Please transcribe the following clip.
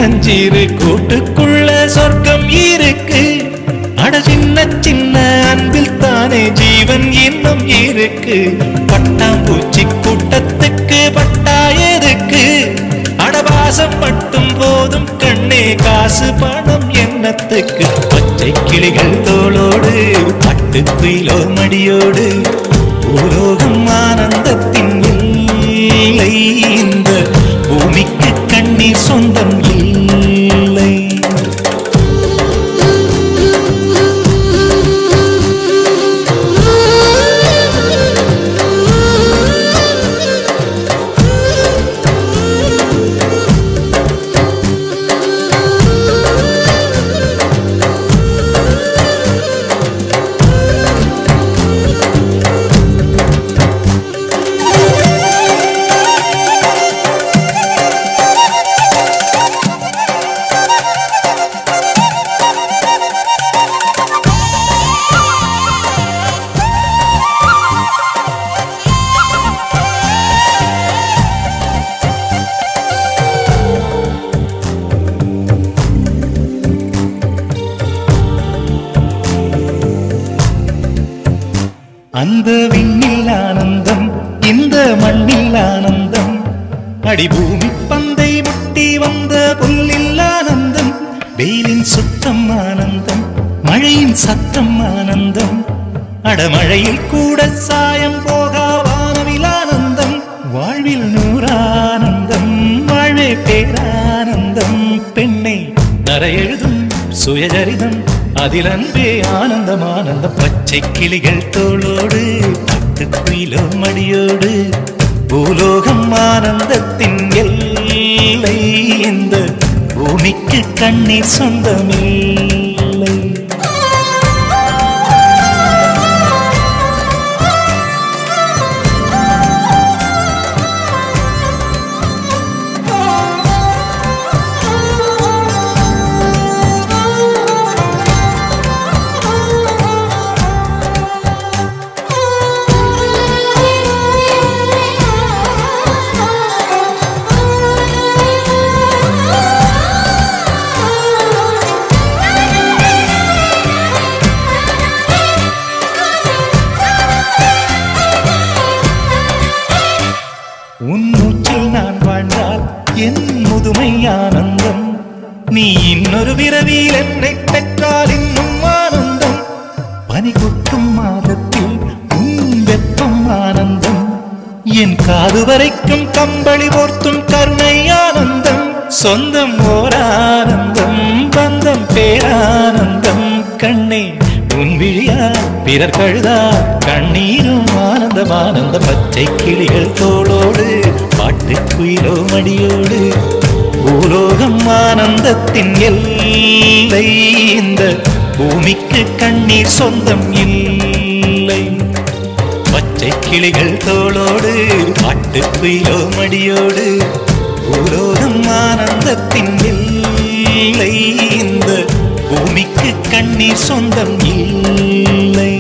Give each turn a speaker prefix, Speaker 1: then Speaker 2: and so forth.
Speaker 1: சின்னஞ்சிறு கூட்டுக்குள்ள சொர்க்கம் இருக்கு. அட சின்ன சின்ன அன்பில் தானே ஜீவன் இன்னும் இருக்கு. பட்டாம்பூச்சி கூட்டத்துக்கு பட்டா எதுக்கு? அடவாசம் மட்டும் போதும் கண்ணே, காசு பணம் என்னத்துக்கு? பச்சை கிளிகள் தோளோடு பட்டுக்குயிலோ மடியோடு பூலோகம் ஆனந்தத்தின் இல்லை. இந்த பூமிக்கு கண்ணீர் சொந்தம் இல்லை. அந்த விண்ணில் ஆனந்தம், இந்த மண்ணில் ஆனந்தம். அடிபூமி பந்தை முட்டி வந்த புல்லில் ஆனந்தம். வெயிலின் சுத்தம் ஆனந்தம், மழையின் சத்தம் ஆனந்தம். அடமழையில் கூட சாயம் போகா வானவில் ஆனந்தம். வாழ்வில் நூறானந்தம், வாழ்வே பேரானந்தம். பெண்ணை நரையெழுதும் சுயஜரிதம், அதில் அன்பே ஆனந்தம் ஆனந்தம். பச்சை கிளிகள் தோளோடு பட்டுக்குயிலோ மடியோடு பூலோகம் ஆனந்தத்தின் எல்லை. இந்த பூமிக்கு கண்ணீர் சொந்தமில்லை. உன் மூச்சில் நான் வாழ்ந்தால் என் முதுமை ஆனந்தம். நீ இன்னொரு விரவியில் என்னை பெற்றால் இன்னும் ஆனந்தம். பனி கொட்டும் மாதத்தில் உன் வெப்பம் ஆனந்தம். என் காது வரைக்கும் கம்பளி போர்த்தும் கருணை ஆனந்தம். சொந்தம் ஓர் ஆனந்தம், பந்தம் பேரானந்தம். கண்ணே உன் விழியா பிறர் கழுதா கண்ணீரும் ஆனந்தம் ஆனந்தம். பச்சை கிளிகள் தோளோடு பாட்டுக்குயிலோ மடியோடு பூலோகம் ஆனந்தத்தின் எல்லை. இந்த பூமிக்கு கண்ணீர் சொந்தம் இல்லை. பச்சை கிளிகள் தோளோடு பாட்டுக்குயிலோ மடியோடு பூலோகம் ஆனந்தத்தின் எல்லை. இந்த பூமிக்கு கண்ணீர் சொந்தம் இல்லை.